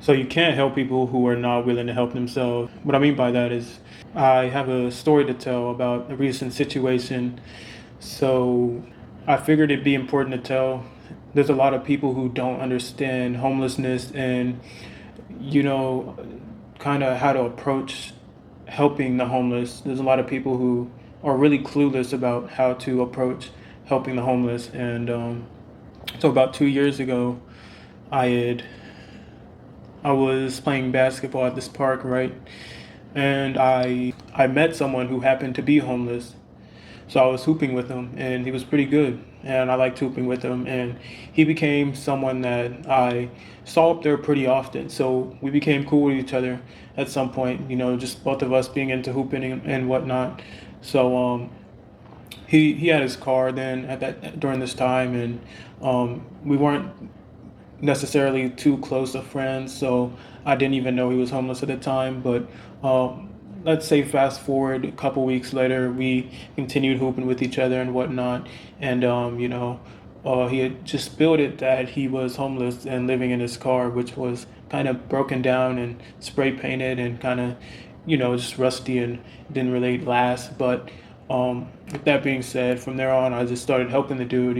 So you can't help people who are not willing to help themselves. What I mean by that is I have a story to tell about a recent situation. So I figured it'd be important to tell. There's a lot of people who don't understand homelessness and, you know, kind of how to approach helping the homeless. There's a lot of people who are really clueless about how to approach helping the homeless. And so about 2 years ago, I had I was playing basketball at this park, right? And I met someone who happened to be homeless. So I was hooping with him, and he was pretty good. And I liked hooping with him, and he became someone that I saw up there pretty often. So we became cool with each other at some point. Just both of us being into hooping and whatnot. So he had his car then at that during this time, and we weren't necessarily too close of friends, so I didn't even know he was homeless at the time. But let's say fast forward a couple weeks later, we continued hooping with each other and whatnot, and he had just spilled it that he was homeless and living in his car, which was kind of broken down and spray painted and kind of, just rusty and didn't really last. But with that being said, from there on, I just started helping the dude.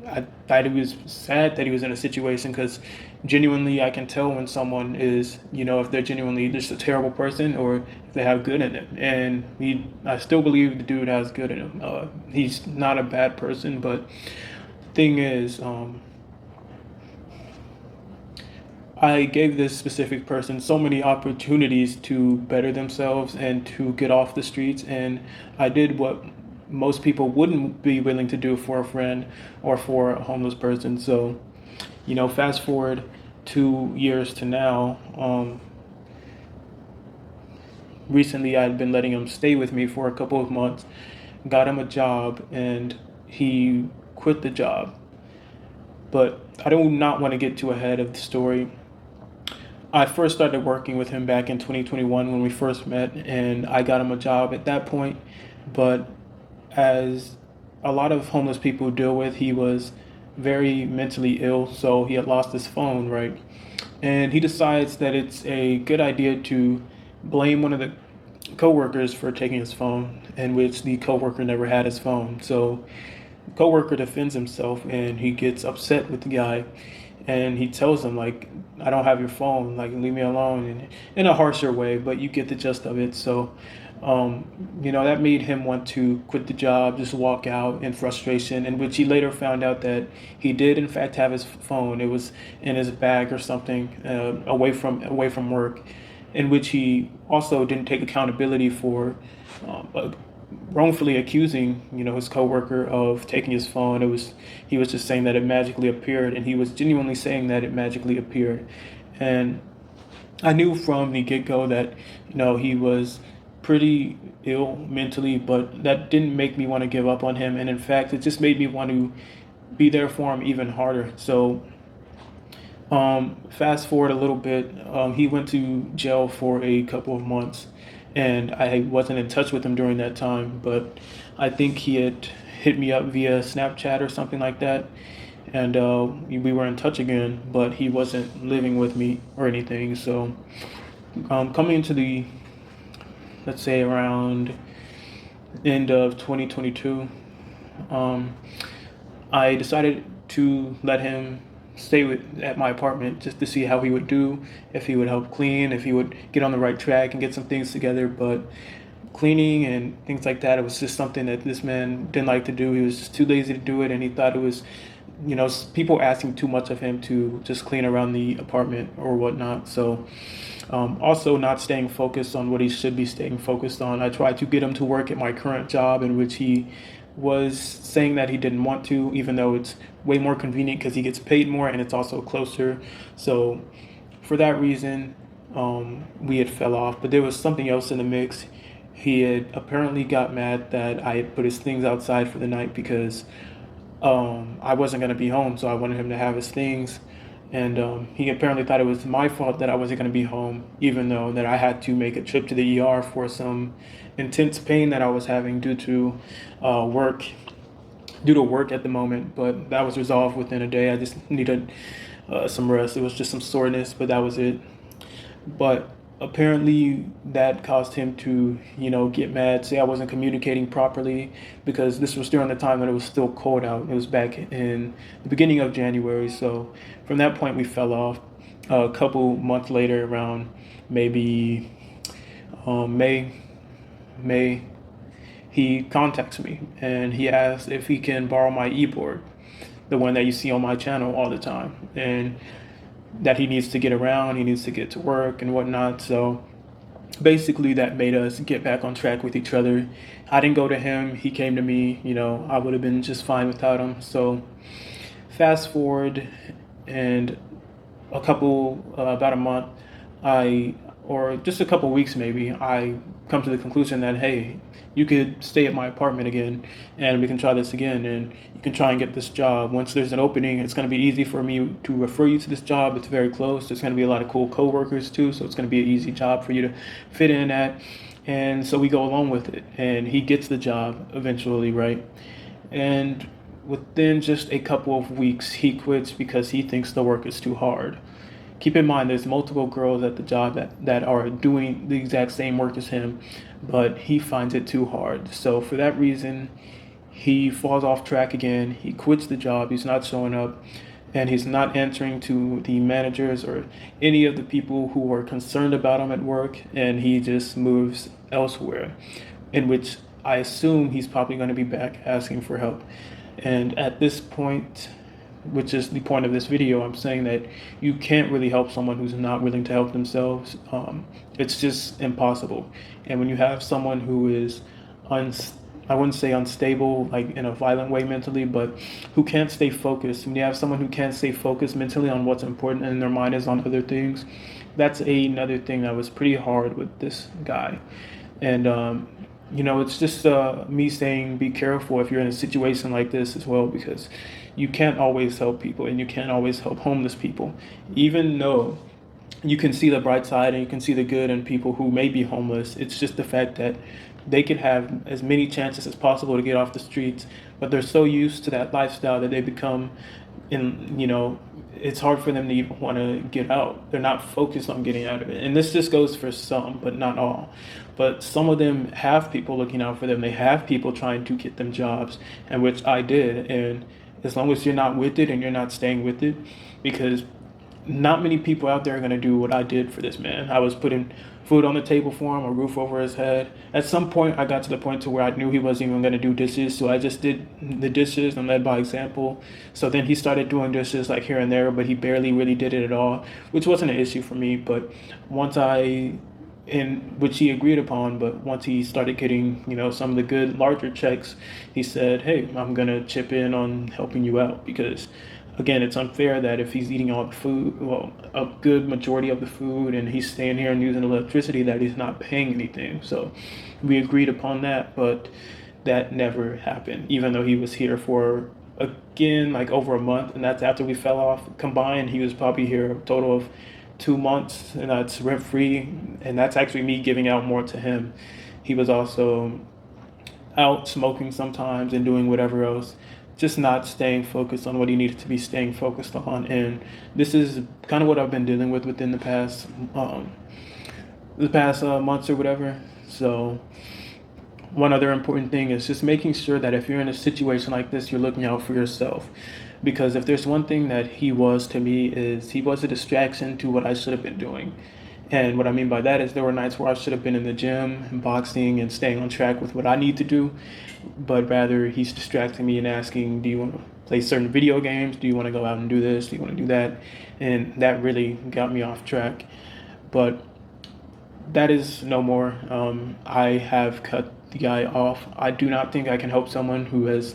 I thought it was sad that he was in a situation because genuinely, I can tell when someone is, if they're genuinely just a terrible person or if they have good in them. And I still believe the dude has good in him. He's not a bad person, but the thing is, I gave this specific person so many opportunities to better themselves and to get off the streets, and I did what most people wouldn't be willing to do for a friend or for a homeless person. So, fast forward 2 years to now. Recently, I had been letting him stay with me for a couple of months, got him a job, and he quit the job. But I do not want to get too ahead of the story. I first started working with him back in 2021 when we first met, and I got him a job at that point. But as a lot of homeless people deal with, he was very mentally ill, so he had lost his phone, right? And he decides that it's a good idea to blame one of the coworkers for taking his phone, in which the coworker never had his phone. So the coworker defends himself, and he gets upset with the guy, and he tells him like, "I don't have your phone, like leave me alone," and in a harsher way, but you get the gist of it. So that made him want to quit the job, just walk out in frustration, in which he later found out that he did in fact have his phone. It was in his bag or something, away from work, in which he also didn't take accountability for, wrongfully accusing his coworker of taking his phone. He was just saying that it magically appeared, and he was genuinely saying that it magically appeared. And I knew from the get-go that he was pretty ill mentally, but that didn't make me want to give up on him, and in fact it just made me want to be there for him even harder. So fast forward a little bit, he went to jail for a couple of months, and I wasn't in touch with him during that time, but I think he had hit me up via Snapchat or something like that, and we were in touch again, but he wasn't living with me or anything. So coming into the, let's say, around end of 2022, I decided to let him stay at my apartment just to see how he would do, if he would help clean, if he would get on the right track and get some things together. But cleaning and things like that, it was just something that this man didn't like to do. He was just too lazy to do it, and he thought it was, people asking too much of him to just clean around the apartment or whatnot. So also not staying focused on what he should be staying focused on. I tried to get him to work at my current job, in which he was saying that he didn't want to, even though it's way more convenient because he gets paid more and it's also closer. So for that reason, we had fell off. But there was something else in the mix. He had apparently got mad that I had put his things outside for the night because I wasn't going to be home, so I wanted him to have his things. And he apparently thought it was my fault that I wasn't going to be home, even though that I had to make a trip to the ER for some intense pain that I was having due to work at the moment. But that was resolved within a day. I just needed some rest. It was just some soreness, but that was it. But apparently that caused him to, get mad, say I wasn't communicating properly, because this was during the time when it was still cold out. It was back in the beginning of January. So from that point, we fell off. A couple months later, around maybe May, May, he contacts me and he asks if he can borrow my e-board, the one that you see on my channel all the time, and that he needs to get around, he needs to get to work and whatnot. So basically that made us get back on track with each other. I didn't go to him, he came to me. I would have been just fine without him. So fast forward, and about a month, or just a couple weeks maybe, I come to the conclusion that, hey, you could stay at my apartment again and we can try this again, and you can try and get this job. Once there's an opening, it's going to be easy for me to refer you to this job. It's very close. There's going to be a lot of cool coworkers too, so it's going to be an easy job for you to fit in at. And so we go along with it, and he gets the job eventually, right? And within just a couple of weeks, he quits because he thinks the work is too hard. Keep in mind, there's multiple girls at the job that are doing the exact same work as him, but he finds it too hard. So for that reason, he falls off track again. He quits the job. He's not showing up, and he's not answering to the managers or any of the people who are concerned about him at work, and he just moves elsewhere, in which I assume he's probably going to be back asking for help. And at this point, which is the point of this video, I'm saying that you can't really help someone who's not willing to help themselves. It's just impossible. And when you have someone who is, I wouldn't say unstable, like in a violent way mentally, but who can't stay focused, when you have someone who can't stay focused mentally on what's important and their mind is on other things, that's another thing that was pretty hard with this guy. And it's just me saying be careful if you're in a situation like this as well, because you can't always help people, and you can't always help homeless people. Even though you can see the bright side and you can see the good in people who may be homeless, it's just the fact that they could have as many chances as possible to get off the streets, but they're so used to that lifestyle that they become, it's hard for them to even want to get out. They're not focused on getting out of it. And this just goes for some, but not all. But some of them have people looking out for them. They have people trying to get them jobs, and which I did. And as long as you're not with it and you're not staying with it, because not many people out there are going to do what I did for this man. I was putting food on the table for him, a roof over his head. At some point, I got to the point to where I knew he wasn't even going to do dishes, so I just did the dishes and led by example. So then he started doing dishes like here and there, but he barely really did it at all, which wasn't an issue for me. But which he agreed upon, but once he started getting, some of the good larger checks, he said, hey, I'm going to chip in on helping you out, because again, it's unfair that if he's eating all the food, well, a good majority of the food, and he's staying here and using electricity, that he's not paying anything. So we agreed upon that, but that never happened, even though he was here for, again, like over a month, and that's after we fell off. Combined, he was probably here a total of 2 months, and that's rent free, and that's actually me giving out more to him. He was also out smoking sometimes and doing whatever else, just not staying focused on what he needed to be staying focused on. And this is kind of what I've been dealing with within the past months or whatever. So one other important thing is just making sure that if you're in a situation like this, you're looking out for yourself. Because if there's one thing that he was to me, is he was a distraction to what I should have been doing. And what I mean by that is there were nights where I should have been in the gym and boxing and staying on track with what I need to do, but rather he's distracting me and asking, do you want to play certain video games? Do you want to go out and do this? Do you want to do that? And that really got me off track. But that is no more. I have cut the guy off. I do not think I can help someone who has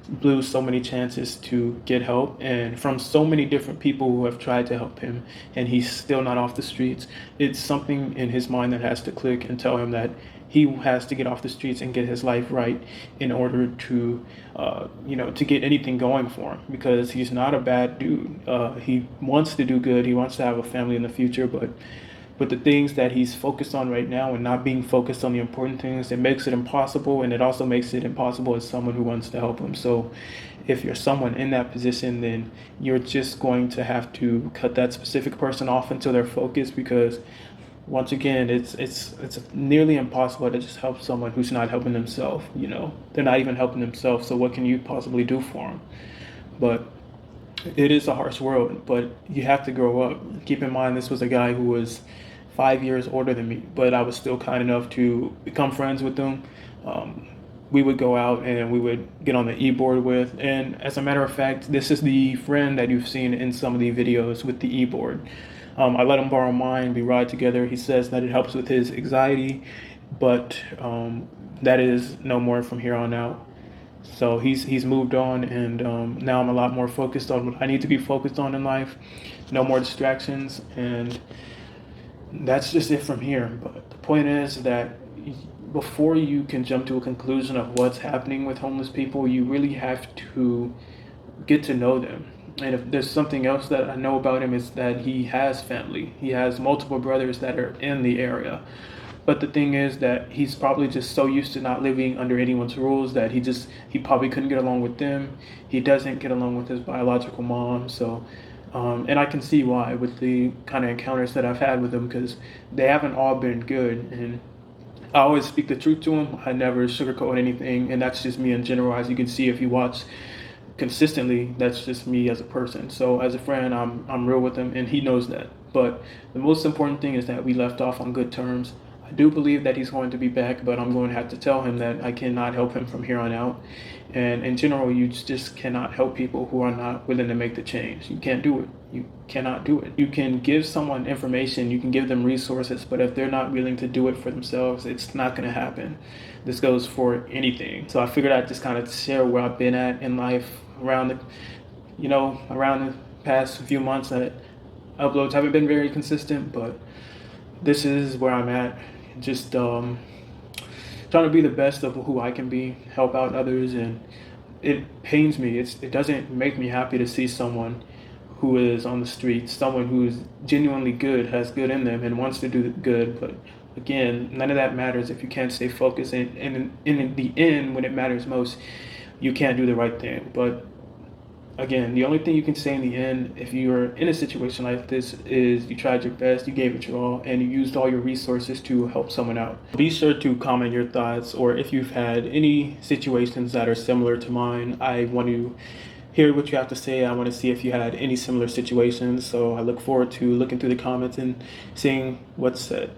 blew so many chances to get help, and from so many different people who have tried to help him, and he's still not off the streets. It's something in his mind that has to click and tell him that he has to get off the streets and get his life right in order to to get anything going for him, because he's not a bad dude. He wants to do good. He wants to have a family in the future, but with the things that he's focused on right now and not being focused on the important things, it makes it impossible, and it also makes it impossible as someone who wants to help him. So if you're someone in that position, then you're just going to have to cut that specific person off until they're focused, because once again, it's nearly impossible to just help someone who's not helping themselves. They're not even helping themselves, so what can you possibly do for them? But it is a harsh world, but you have to grow up. Keep in mind, this was a guy who was 5 years older than me, but I was still kind enough to become friends with him. Um, we would go out and we would get on the e-board with. And as a matter of fact, this is the friend that you've seen in some of the videos with the e-board. I let him borrow mine. We ride together. He says that it helps with his anxiety, but that is no more from here on out. So he's moved on, and now I'm a lot more focused on what I need to be focused on in life. No more distractions, and that's just it from here. But the point is that before you can jump to a conclusion of what's happening with homeless people, you really have to get to know them. And if there's something else that I know about him, is that he has family. He has multiple brothers that are in the area. But the thing is that he's probably just so used to not living under anyone's rules that he probably couldn't get along with them. He doesn't get along with his biological mom. So, and I can see why with the kind of encounters that I've had with him, because they haven't all been good. And I always speak the truth to him. I never sugarcoat anything, and that's just me in general. As you can see, if you watch consistently, that's just me as a person. So as a friend, I'm real with him, and he knows that. But the most important thing is that we left off on good terms. I do believe that he's going to be back, but I'm going to have to tell him that I cannot help him from here on out. And in general, you just cannot help people who are not willing to make the change. You can't do it. You cannot do it. You can give someone information, you can give them resources, but if they're not willing to do it for themselves, it's not going to happen. This goes for anything. So I figured I'd just kind of share where I've been at in life around the past few months. That uploads haven't been very consistent, but this is where I'm at. Just trying to be the best of who I can be, help out others, and it pains me. It doesn't make me happy to see someone who is on the streets, someone who is genuinely good, has good in them, and wants to do good. But again, none of that matters if you can't stay focused. And in the end, when it matters most, you can't do the right thing. But again, the only thing you can say in the end, if you're in a situation like this, is you tried your best, you gave it your all, and you used all your resources to help someone out. Be sure to comment your thoughts, or if you've had any situations that are similar to mine, I want to hear what you have to say. I want to see if you had any similar situations. So I look forward to looking through the comments and seeing what's said.